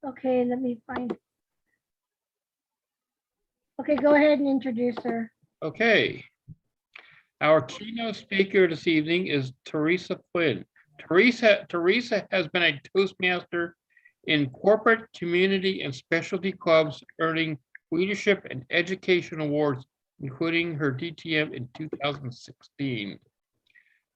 Okay, let me find. Okay, go ahead and introduce her. Okay. Our keynote speaker this evening is Theresa Flynn. Theresa has been a Toastmaster in corporate, community, and specialty clubs, earning leadership and education awards, including her DTM in 2016.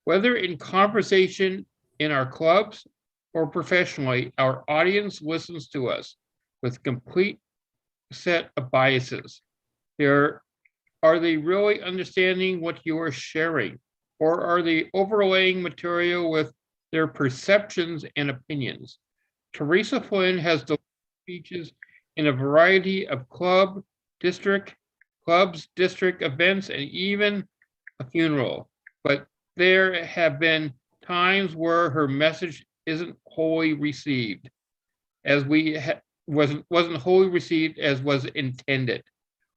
Whether in conversation in our clubs or professionally, our audience listens to us with complete set of biases. Are they really understanding what you are sharing? Or are they overlaying material with their perceptions and opinions? Theresa Flynn has delivered speeches in a variety of clubs, district events, and even a funeral. But there have been times where her message isn't wholly received, wasn't wholly received as was intended.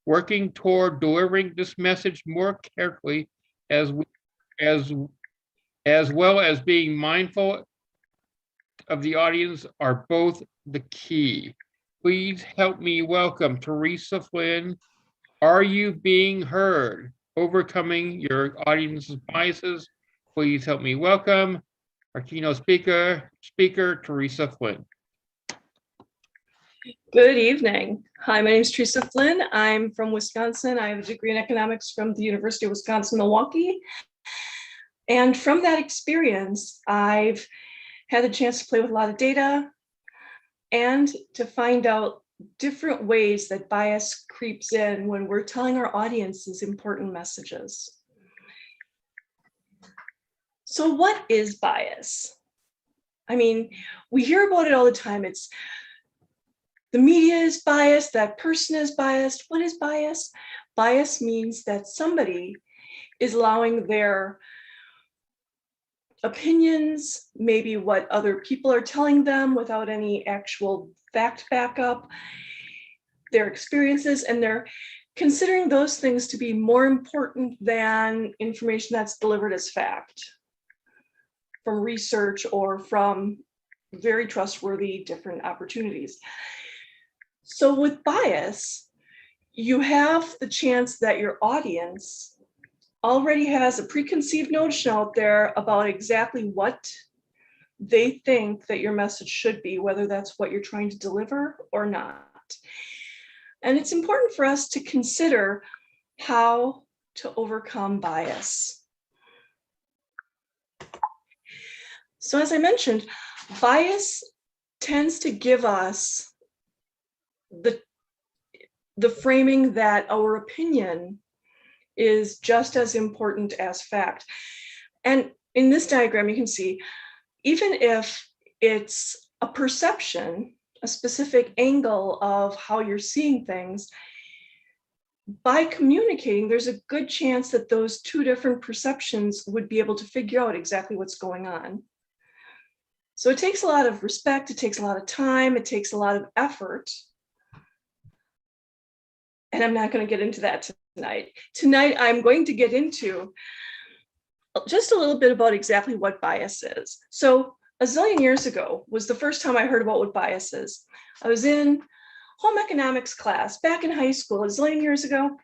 Working toward delivering this message more carefully as well as being mindful of the audience are both the key. Please help me welcome Theresa Flynn. Are you being heard? Overcoming your audience's biases. Please help me welcome our keynote speaker, Theresa Flynn. Good evening. Hi, my name is Theresa Flynn. I'm from Wisconsin. I have a degree in economics from the University of Wisconsin-Milwaukee. And from that experience, I've had the chance to play with a lot of data and to find out different ways that bias creeps in when we're telling our audiences important messages. So what is bias? I mean, we hear about it all the time. It's the media is biased, that person is biased. What is bias? Bias means that somebody is allowing their opinions, maybe what other people are telling them without any actual fact backup, their experiences, and they're considering those things to be more important than information that's delivered as fact from research or from very trustworthy different opportunities. So with bias, you have the chance that your audience already has a preconceived notion out there about exactly what they think that your message should be, whether that's what you're trying to deliver or not. And it's important for us to consider how to overcome bias. So as I mentioned, bias tends to give us the framing that our opinion is just as important as fact. And in this diagram, you can see, even if it's a perception, a specific angle of how you're seeing things, by communicating, there's a good chance that those two different perceptions would be able to figure out exactly what's going on. So it takes a lot of respect, it takes a lot of time, it takes a lot of effort. And I'm not going to get into that tonight. Tonight, I'm going to get into just a little bit about exactly what bias is. So a zillion years ago was the first time I heard about what bias is. I was in home economics class back in high school a zillion years ago.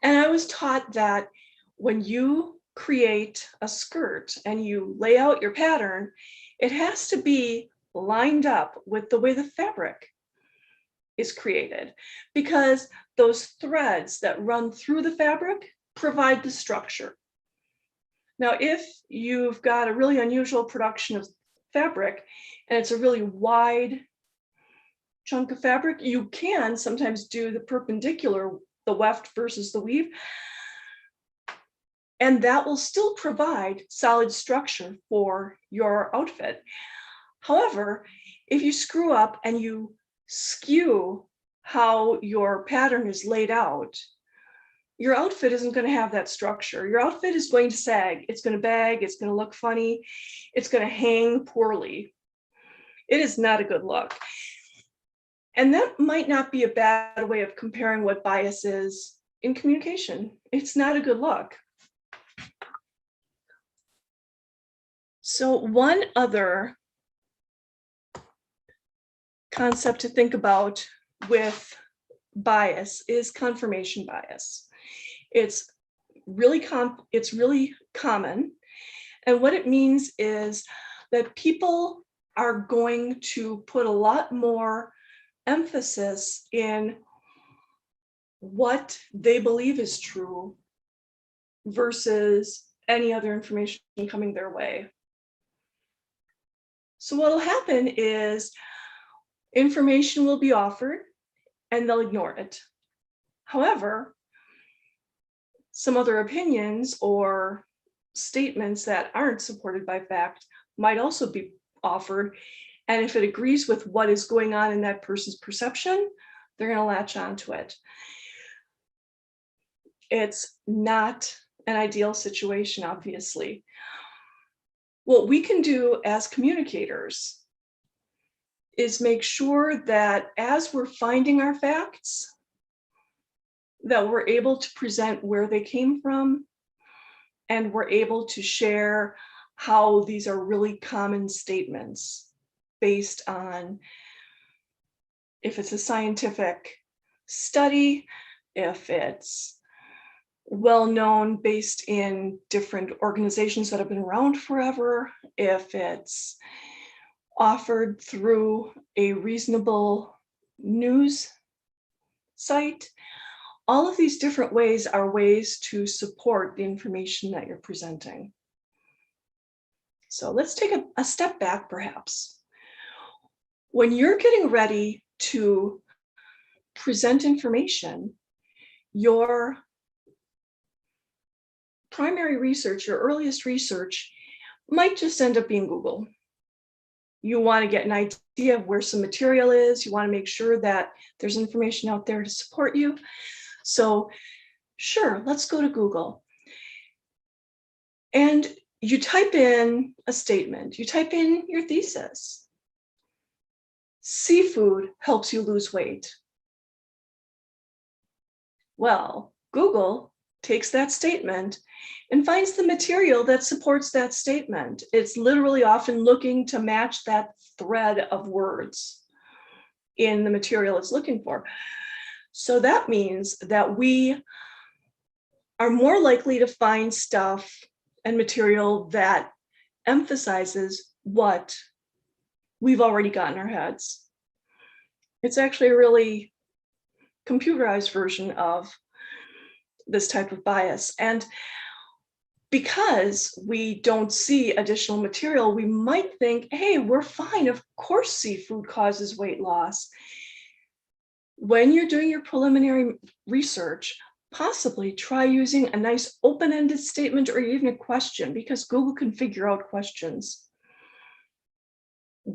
And I was taught that when you create a skirt and you lay out your pattern, it has to be lined up with the way the fabric is created, because those threads that run through the fabric provide the structure. Now, if you've got a really unusual production of fabric and it's a really wide chunk of fabric, you can sometimes do the perpendicular, the weft versus the weave, and that will still provide solid structure for your outfit. However, if you screw up and you skew how your pattern is laid out, your outfit isn't going to have that structure. Your outfit is going to sag, it's going to bag, it's going to look funny, it's going to hang poorly. It is not a good look. And that might not be a bad way of comparing what bias is in communication. It's not a good look. So one other concept to think about with bias is confirmation bias. It's really common. And what it means is that people are going to put a lot more emphasis in what they believe is true versus any other information coming their way. So what will happen is information will be offered and they'll ignore it. However, some other opinions or statements that aren't supported by fact might also be offered. And if it agrees with what is going on in that person's perception, they're going to latch onto it. It's not an ideal situation, obviously. What we can do as communicators is make sure that as we're finding our facts, that we're able to present where they came from, and we're able to share how these are really common statements based on if it's a scientific study, if it's well-known based in different organizations that have been around forever, if it's offered through a reasonable news site. All of these different ways are ways to support the information that you're presenting. So let's take a step back, perhaps. When you're getting ready to present information, your primary research, your earliest research, might just end up being Google. You want to get an idea of where some material is. You want to make sure that there's information out there to support you. So sure, let's go to Google. And you type in a statement, you type in your thesis. Seafood helps you lose weight. Well, Google takes that statement and finds the material that supports that statement. It's literally often looking to match that thread of words in the material it's looking for. So that means that we are more likely to find stuff and material that emphasizes what we've already got in our heads. It's actually a really computerized version of this type of bias. And because we don't see additional material, we might think, hey, we're fine. Of course, seafood causes weight loss. When you're doing your preliminary research, possibly try using a nice open-ended statement or even a question, because Google can figure out questions.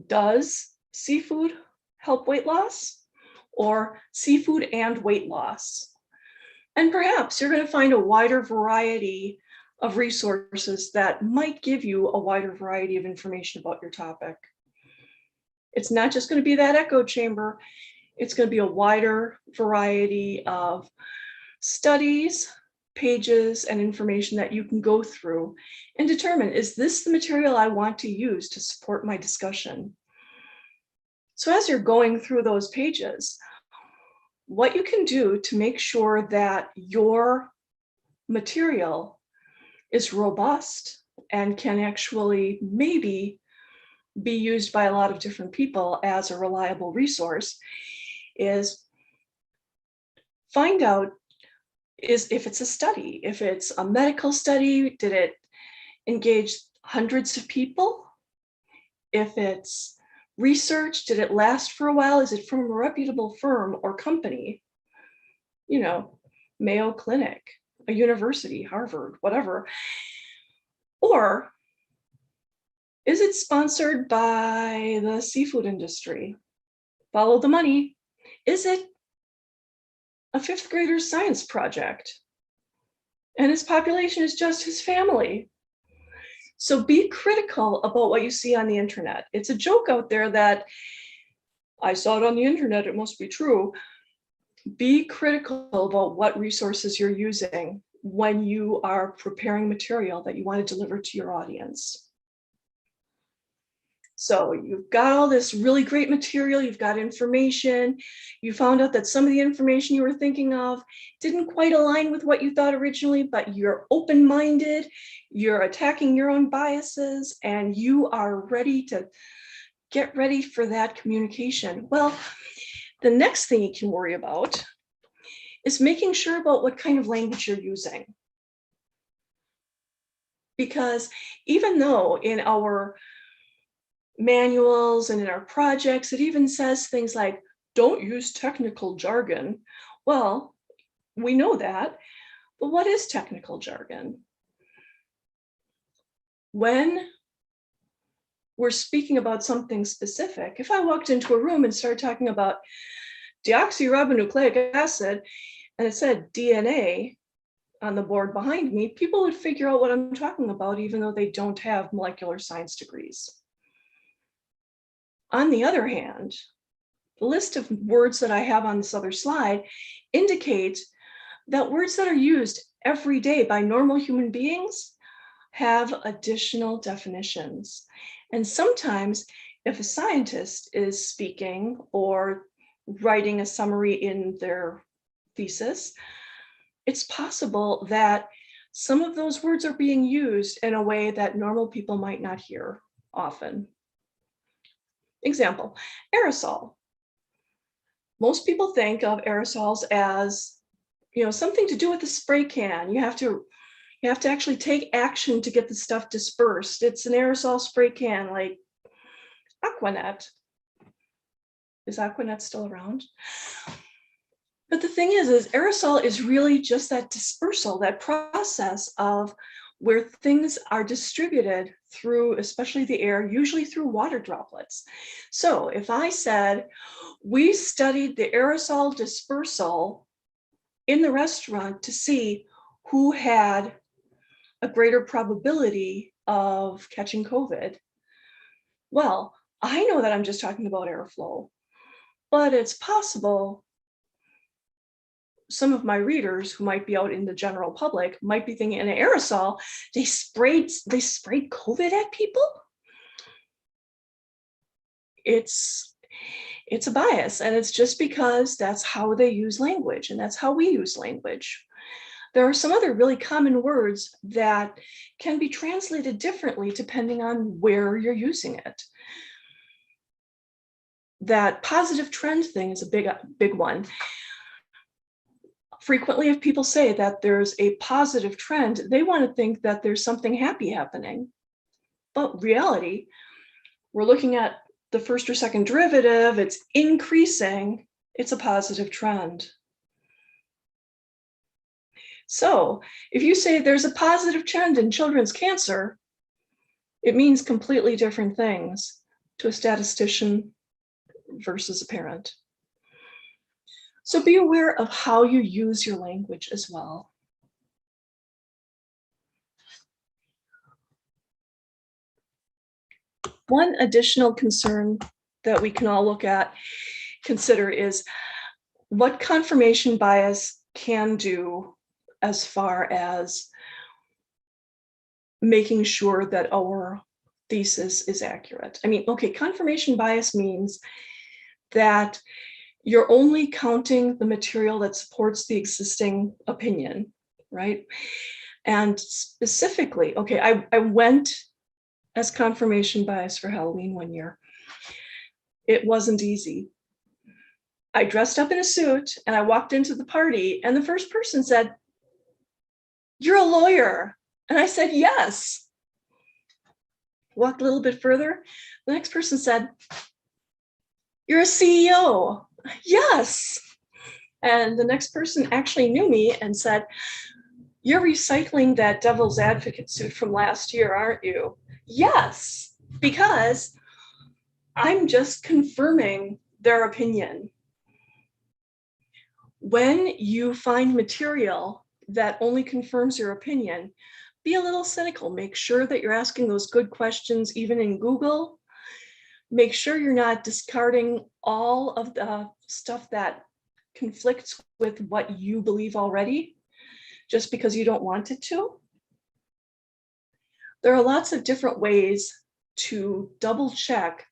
Does seafood help weight loss? Or seafood and weight loss? And perhaps you're going to find a wider variety of resources that might give you a wider variety of information about your topic. It's not just going to be that echo chamber. It's going to be a wider variety of studies, pages, and information that you can go through and determine, is this the material I want to use to support my discussion? So as you're going through those pages, what you can do to make sure that your material is robust and can actually maybe be used by a lot of different people as a reliable resource is find out if it's a study, if it's a medical study, did it engage hundreds of people? If it's research, did it last for a while? Is it from a reputable firm or company? You know, Mayo Clinic, a university, Harvard, whatever. Or is it sponsored by the seafood industry? Follow the money. Is it a fifth grader's science project? And his population is just his family. So be critical about what you see on the internet. It's a joke out there that I saw it on the internet, it must be true. Be critical about what resources you're using when you are preparing material that you want to deliver to your audience. So you've got all this really great material, you've got information, you found out that some of the information you were thinking of didn't quite align with what you thought originally, but you're open-minded, you're attacking your own biases, and you are ready to get ready for that communication. Well, the next thing you can worry about is making sure about what kind of language you're using. Because even though in our manuals and in our projects, it even says things like, don't use technical jargon. Well, we know that, but what is technical jargon? When we're speaking about something specific, if I walked into a room and started talking about deoxyribonucleic acid, and it said DNA on the board behind me, people would figure out what I'm talking about, even though they don't have molecular science degrees. On the other hand, the list of words that I have on this other slide indicate that words that are used every day by normal human beings have additional definitions. And sometimes if a scientist is speaking or writing a summary in their thesis, it's possible that some of those words are being used in a way that normal people might not hear often. Example, aerosol. Most people think of aerosols as, something to do with the spray can. You have to actually take action to get the stuff dispersed. It's an aerosol spray can like Aquanet. Is Aquanet still around? But the thing is aerosol is really just that dispersal, that process of where things are distributed through, especially the air, usually through water droplets. So if I said, we studied the aerosol dispersal in the restaurant to see who had a greater probability of catching COVID, well, I know that I'm just talking about airflow, but it's possible some of my readers who might be out in the general public might be thinking, an aerosol, they sprayed COVID at people. It's a bias, and it's just because that's how they use language, and that's how we use language. There are some other really common words that can be translated differently depending on where you're using it. That positive trend thing is a big one. Frequently, if people say that there's a positive trend, they want to think that there's something happy happening. But reality, we're looking at the first or second derivative, it's increasing, it's a positive trend. So if you say there's a positive trend in children's cancer, it means completely different things to a statistician versus a parent. So be aware of how you use your language as well. One additional concern that we can all consider is what confirmation bias can do as far as making sure that our thesis is accurate. I mean, okay, confirmation bias means that you're only counting the material that supports the existing opinion, right? And specifically, okay, I went as confirmation bias for Halloween one year. It wasn't easy. I dressed up in a suit and I walked into the party, and the first person said, "You're a lawyer." And I said, "Yes." Walked a little bit further. The next person said, "You're a CEO." "Yes." And the next person actually knew me and said, "You're recycling that devil's advocate suit from last year, aren't you?" "Yes," because I'm just confirming their opinion. When you find material that only confirms your opinion, be a little cynical. Make sure that you're asking those good questions, even in Google. Make sure you're not discarding all of the stuff that conflicts with what you believe already, just because you don't want it to. There are lots of different ways to double check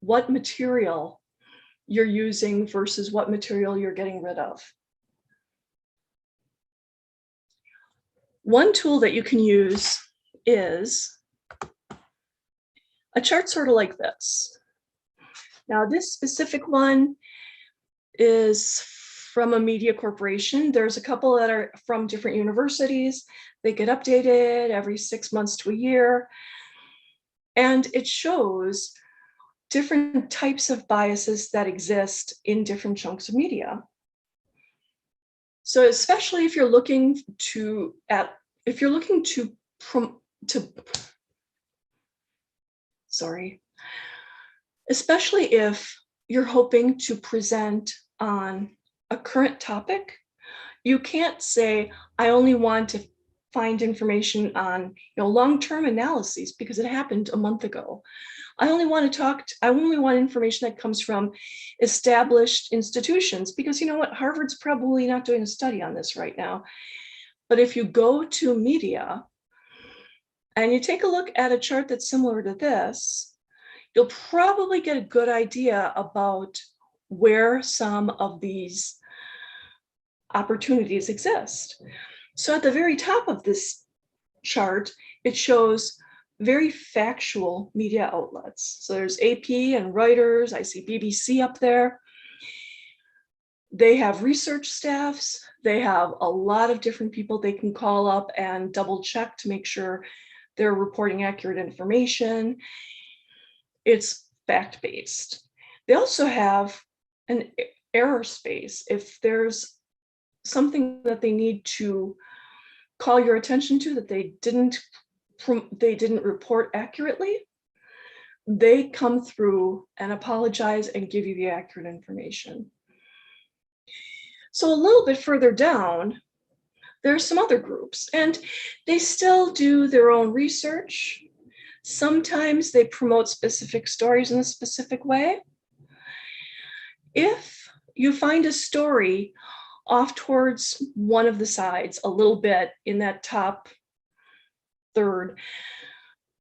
what material you're using versus what material you're getting rid of. One tool that you can use is a chart sort of like this. Now, this specific one is from a media corporation. There's a couple that are from different universities. They get updated every 6 months to a year. And it shows different types of biases that exist in different chunks of media. So especially if you're looking to especially if you're hoping to present on a current topic, you can't say, I only want to find information on long-term analyses because it happened a month ago. I only want information that comes from established institutions because you know what, Harvard's probably not doing a study on this right now. But if you go to media and you take a look at a chart that's similar to this, you'll probably get a good idea about where some of these opportunities exist. So at the very top of this chart, it shows very factual media outlets. So there's AP and Reuters. I see BBC up there. They have research staffs. They have a lot of different people they can call up and double check to make sure they're reporting accurate information. It's fact-based. They also have an error space. If there's something that they need to call your attention to that they didn't report accurately, they come through and apologize and give you the accurate information. So a little bit further down, there's some other groups, and they still do their own research. Sometimes they promote specific stories in a specific way. If you find a story off towards one of the sides a little bit in that top third,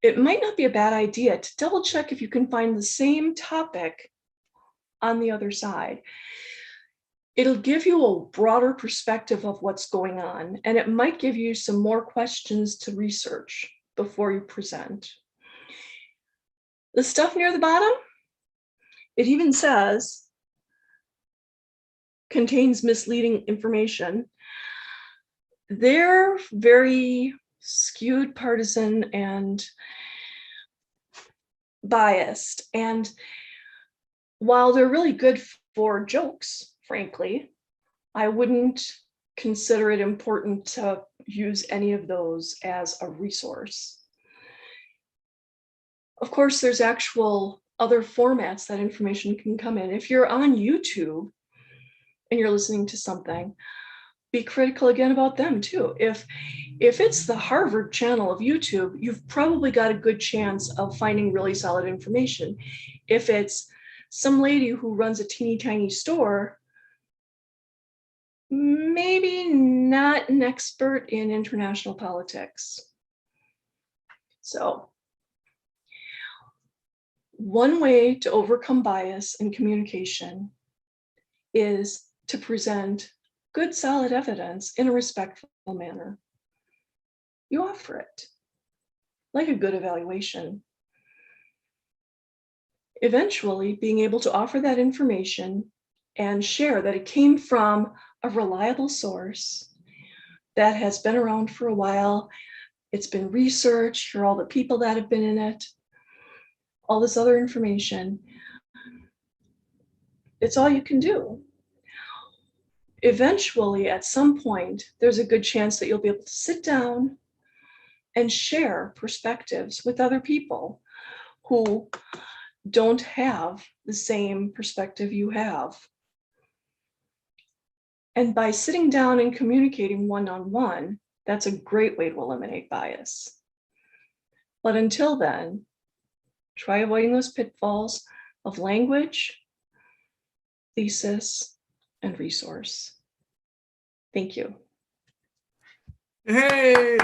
it might not be a bad idea to double check if you can find the same topic on the other side. It'll give you a broader perspective of what's going on, and it might give you some more questions to research before you present. The stuff near the bottom, it even says, contains misleading information. They're very skewed, partisan, and biased. And while they're really good for jokes, frankly, I wouldn't consider it important to use any of those as a resource. Of course, there's actual other formats that information can come in. If you're on YouTube and you're listening to something, be critical again about them too. If it's the Harvard channel of YouTube, you've probably got a good chance of finding really solid information. If it's some lady who runs a teeny tiny store, maybe not an expert in international politics. So one way to overcome bias in communication is to present good, solid evidence in a respectful manner. You offer it, like a good evaluation. Eventually, being able to offer that information and share that it came from a reliable source that has been around for a while, it's been researched, here are all the people that have been in it, all this other information. It's all you can do. Eventually, at some point, there's a good chance that you'll be able to sit down and share perspectives with other people who don't have the same perspective you have. And by sitting down and communicating one-on-one, that's a great way to eliminate bias. But until then, try avoiding those pitfalls of language, thesis, and resource. Thank you. Hey!